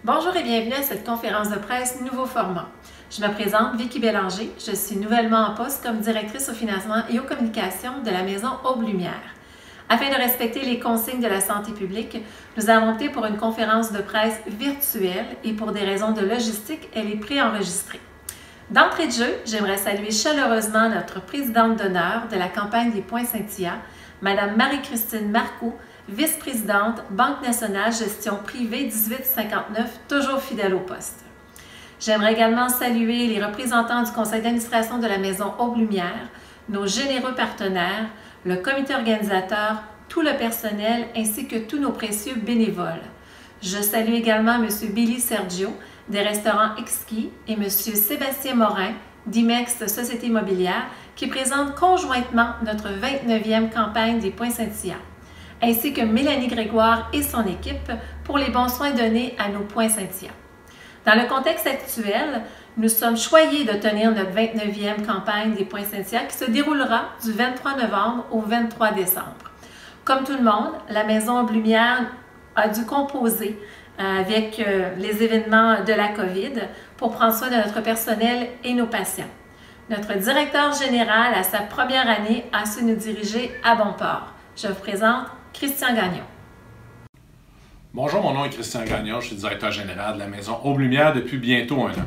Bonjour et bienvenue à cette conférence de presse nouveau format. Je me présente Vicky Bélanger. Je suis nouvellement en poste comme directrice au financement et aux communications de la Maison Aube-Lumière. Afin de respecter les consignes de la santé publique, nous avons opté pour une conférence de presse virtuelle et pour des raisons de logistique, elle est préenregistrée. D'entrée de jeu, j'aimerais saluer chaleureusement notre présidente d'honneur de la campagne des Poinsettias, Mme Marie-Christine Marcoux, vice-présidente, Banque nationale, gestion privée 1859, toujours fidèle au poste. J'aimerais également saluer les représentants du conseil d'administration de la Maison Aube-Lumière, nos généreux partenaires, le comité organisateur, tout le personnel ainsi que tous nos précieux bénévoles. Je salue également M. Billy Sergio des restaurants Exquis et M. Sébastien Morin d'Imex Société Immobilière qui présentent conjointement notre 29e campagne des Poinsettias, ainsi que Mélanie Grégoire et son équipe pour les bons soins donnés à nos Poinsettias. Dans le contexte actuel, nous sommes choyés de tenir notre 29e campagne des Poinsettias qui se déroulera du 23 novembre au 23 décembre. Comme tout le monde, la Maison Aube-Lumière a dû composer avec les événements de la COVID pour prendre soin de notre personnel et nos patients. Notre directeur général, à sa première année, a su nous diriger à bon port. Je vous présente Christian Gagnon. Bonjour, mon nom est Christian Gagnon, je suis directeur général de la Maison Aube-Lumière depuis bientôt 1 an.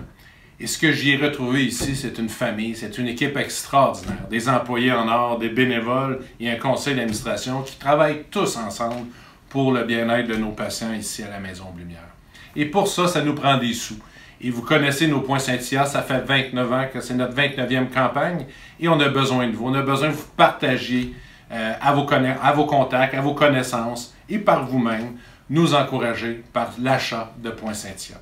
Et ce que j'y ai retrouvé ici, c'est une famille, c'est une équipe extraordinaire, des employés en or, des bénévoles et un conseil d'administration qui travaillent tous ensemble pour le bien-être de nos patients ici à la Maison Aube-Lumière. Et pour ça, ça nous prend des sous. Et vous connaissez nos Poinsettias, ça fait 29 ans que c'est notre 29e campagne et on a besoin de vous. On a besoin que vous partagiez à vos contacts, à vos connaissances et par vous-même, nous encourager par l'achat de Poinsettias.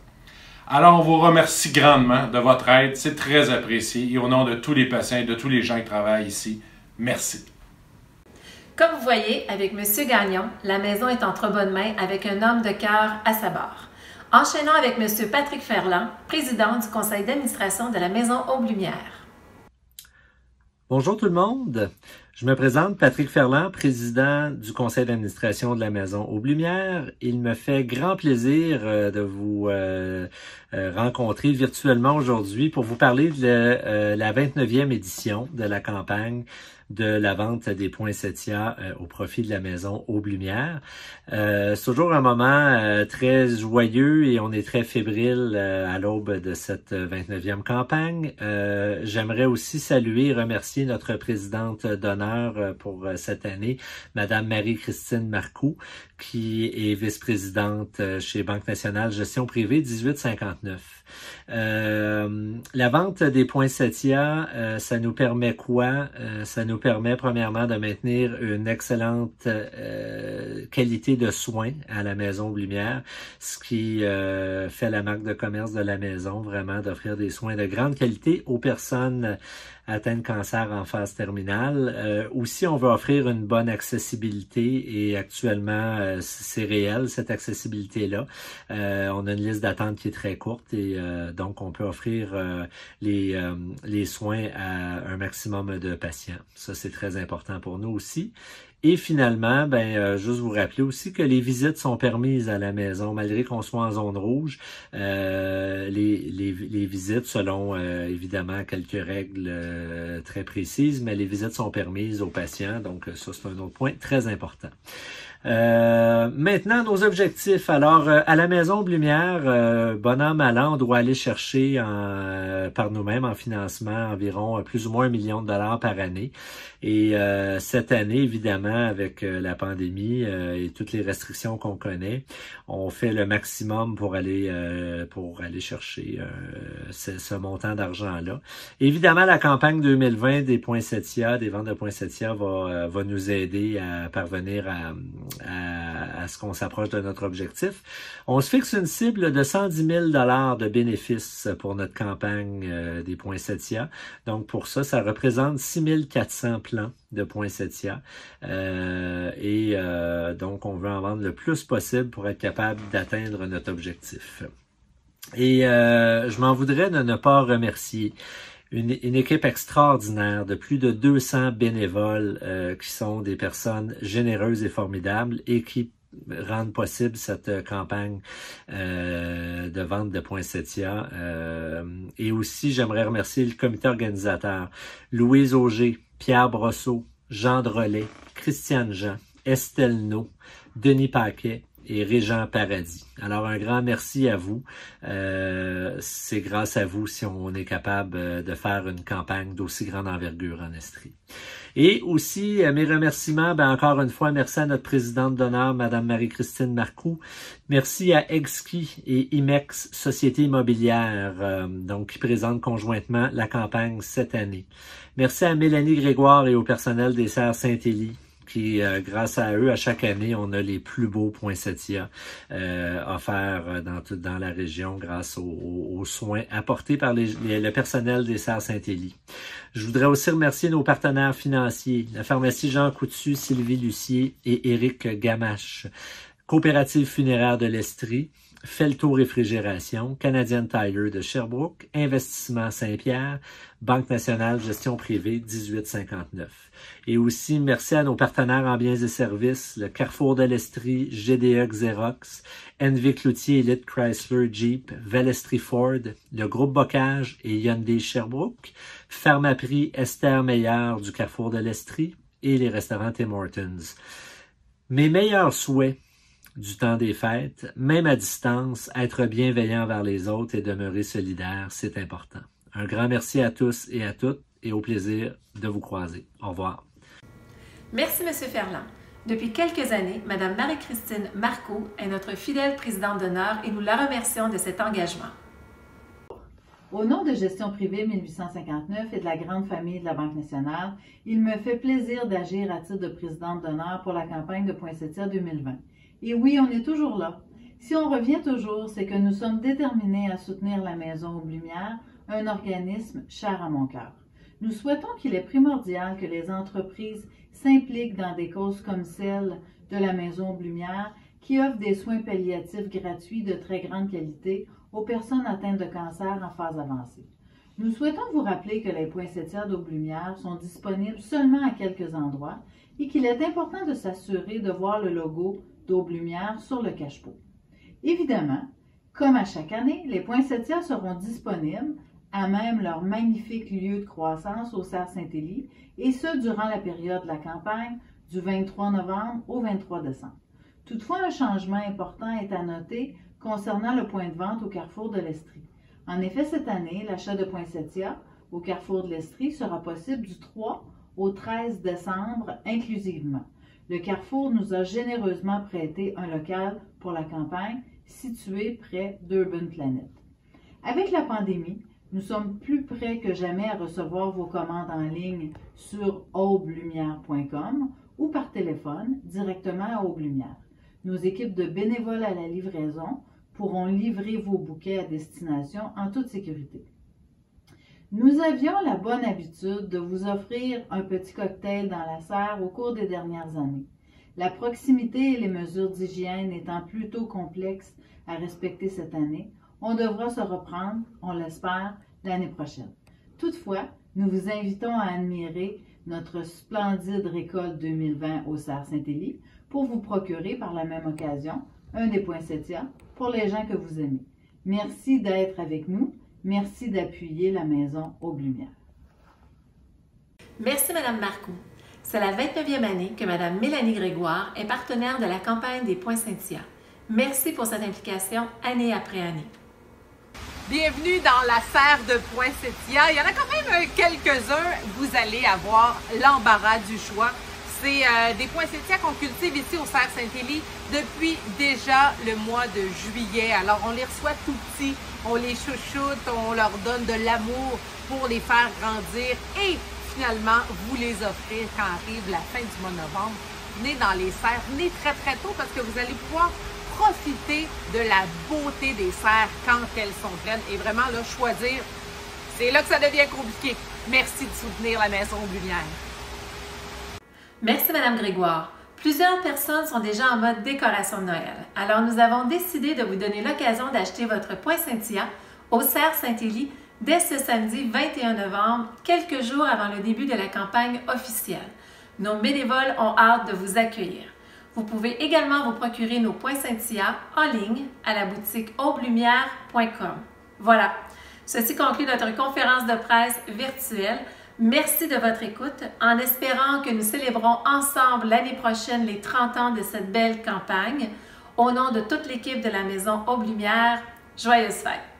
Alors, on vous remercie grandement de votre aide, c'est très apprécié et au nom de tous les patients et de tous les gens qui travaillent ici, merci. Comme vous voyez, avec M. Gagnon, la maison est entre bonnes mains avec un homme de cœur à sa barre. Enchaînons avec M. Patrick Ferland, président du conseil d'administration de la Maison Aube-Lumière. Bonjour tout le monde, je me présente Patrick Ferland, président du conseil d'administration de la Maison Aube-Lumière. Il me fait grand plaisir de vous rencontrer virtuellement aujourd'hui pour vous parler de la 29e édition de la campagne de la vente des Poinsettias au profit de la Maison Aube-Lumière. C'est toujours un moment très joyeux et on est très fébrile à l'aube de cette 29e campagne. J'aimerais aussi saluer et remercier notre présidente d'honneur pour cette année, Madame Marie-Christine Marcoux, qui est vice-présidente chez Banque nationale gestion privée 1859. La vente des Poinsettias, ça nous permet quoi? Ça nous permet premièrement de maintenir une excellente qualité de soins à la Maison Aube-Lumière, ce qui fait la marque de commerce de la maison, vraiment d'offrir des soins de grande qualité aux personnes atteintes de cancer en phase terminale. Aussi, on veut offrir une bonne accessibilité et actuellement, c'est réel, cette accessibilité-là. On a une liste d'attente qui est très courte et donc on peut offrir les soins à un maximum de patients. Ça, c'est très important pour nous aussi. Et finalement, juste vous rappeler aussi que les visites sont permises à la maison, malgré qu'on soit en zone rouge. Les visites, selon évidemment quelques règles très précises, mais les visites sont permises aux patients. Donc ça, c'est un autre point très important. Maintenant, nos objectifs. Alors, à la Maison Aube-Lumière, bon an, mal an, on doit aller chercher par nous-mêmes en financement environ plus ou moins $1 million par année. Et cette année, évidemment, avec la pandémie et toutes les restrictions qu'on connaît, on fait le maximum pour aller chercher ce montant d'argent-là. Évidemment, la campagne 2020 des Poinsettias, des ventes de Poinsettias va nous aider à parvenir à ce qu'on s'approche de notre objectif. On se fixe une cible de 110 000 $ de bénéfices pour notre campagne des Poinsettias. Donc pour ça, ça représente 6 400 plans de Poinsettias. Donc on veut en vendre le plus possible pour être capable d'atteindre notre objectif. Et je m'en voudrais de ne pas remercier une équipe extraordinaire de plus de 200 bénévoles qui sont des personnes généreuses et formidables et qui rendre possible cette campagne de vente de poinsettias. Et aussi, j'aimerais remercier le comité organisateur, Louise Auger, Pierre Brosseau, Jean Drolet, Christiane Jean, Estelle No, Denis Paquet et Régent Paradis. Alors, un grand merci à vous. C'est grâce à vous si on est capable de faire une campagne d'aussi grande envergure en Estrie. Et aussi, mes remerciements, encore une fois, merci à notre présidente d'honneur, Madame Marie-Christine Marcoux. Merci à Exki et IMEX, Société immobilière, donc qui présentent conjointement la campagne cette année. Merci à Mélanie Grégoire et au personnel des Serres Saint-Élie, qui, grâce à eux, à chaque année, on a les plus beaux poinsettias offerts dans la région grâce aux soins apportés par le personnel des Serres Saint-Élie. Je voudrais aussi remercier nos partenaires financiers, la pharmacie Jean Coutu, Sylvie Lucier et Éric Gamache, Coopérative funéraire de l'Estrie, Felto Réfrigération, Canadian Tire de Sherbrooke, Investissement Saint-Pierre, Banque nationale gestion privée 1859. Et aussi, merci à nos partenaires en biens et services, le Carrefour de l'Estrie, GDE Xerox, NV Cloutier Elite Chrysler Jeep, Valestrie Ford, le groupe Bocage et Hyundai Sherbrooke, Pharmaprix Esther Meilleur du Carrefour de l'Estrie et les restaurants Tim Hortons. Mes meilleurs souhaits du temps des fêtes, même à distance, être bienveillant vers les autres et demeurer solidaire, c'est important. Un grand merci à tous et à toutes et au plaisir de vous croiser. Au revoir. Merci, M. Ferland. Depuis quelques années, Mme Marie-Christine Marcoux est notre fidèle présidente d'honneur et nous la remercions de cet engagement. Au nom de Gestion privée 1859 et de la grande famille de la Banque nationale, il me fait plaisir d'agir à titre de présidente d'honneur pour la campagne de Poinsettia 2020. Et oui, on est toujours là. Si on revient toujours, c'est que nous sommes déterminés à soutenir la Maison aux Lumières, un organisme cher à mon cœur. Nous souhaitons qu'il est primordial que les entreprises s'impliquent dans des causes comme celle de la Maison aux Lumières, qui offre des soins palliatifs gratuits de très grande qualité aux personnes atteintes de cancer en phase avancée. Nous souhaitons vous rappeler que les poinsettias d'Aube-Lumière sont disponibles seulement à quelques endroits et qu'il est important de s'assurer de voir le logo d'Aube-Lumière sur le cache-pot. Évidemment, comme à chaque année, les poinsettias seront disponibles à même leur magnifique lieu de croissance au Serres Saint-Élie, et ce durant la période de la campagne du 23 novembre au 23 décembre. Toutefois, un changement important est à noter concernant le point de vente au Carrefour de l'Estrie. En effet, cette année, l'achat de poinsettias au Carrefour de l'Estrie sera possible du 3 au 13 décembre inclusivement. Le Carrefour nous a généreusement prêté un local pour la campagne situé près d'Urban Planet. Avec la pandémie, nous sommes plus près que jamais à recevoir vos commandes en ligne sur aublumière.com ou par téléphone directement à Aube-Lumière. Nos équipes de bénévoles à la livraison pourront livrer vos bouquets à destination en toute sécurité. Nous avions la bonne habitude de vous offrir un petit cocktail dans la serre au cours des dernières années. La proximité et les mesures d'hygiène étant plutôt complexes à respecter cette année, on devra se reprendre, on l'espère, l'année prochaine. Toutefois, nous vous invitons à admirer notre splendide récolte 2020 au Serres Saint-Élie pour vous procurer par la même occasion un des poinsettias pour les gens que vous aimez. Merci d'être avec nous. Merci d'appuyer la Maison Aube-Lumière. Merci Mme Marcoux. C'est la 29e année que Mme Mélanie Grégoire est partenaire de la campagne des poinsettias. Merci pour cette implication année après année. Bienvenue dans la serre de poinsettias. Il y en a quand même quelques-uns. Vous allez avoir l'embarras du choix. C'est des poinsettias qu'on cultive ici au Serres Saint-Élie depuis déjà le mois de juillet. Alors, on les reçoit tout petits, on les chouchoute, on leur donne de l'amour pour les faire grandir et finalement, vous les offrez quand arrive la fin du mois de novembre. Venez dans les serres, venez très très tôt parce que vous allez pouvoir profiter de la beauté des serres quand elles sont pleines et vraiment là, choisir. C'est là que ça devient compliqué. Merci de soutenir la Maison Aube-Lumière. Merci Mme Grégoire. Plusieurs personnes sont déjà en mode décoration de Noël. Alors nous avons décidé de vous donner l'occasion d'acheter votre poinsettia au Serres Saint-Élie dès ce samedi 21 novembre, quelques jours avant le début de la campagne officielle. Nos bénévoles ont hâte de vous accueillir. Vous pouvez également vous procurer nos poinsettias en ligne à la boutique aublumière.com. Voilà, ceci conclut notre conférence de presse virtuelle. Merci de votre écoute, en espérant que nous célébrons ensemble l'année prochaine les 30 ans de cette belle campagne. Au nom de toute l'équipe de la Maison Aube-Lumière, joyeuses fêtes!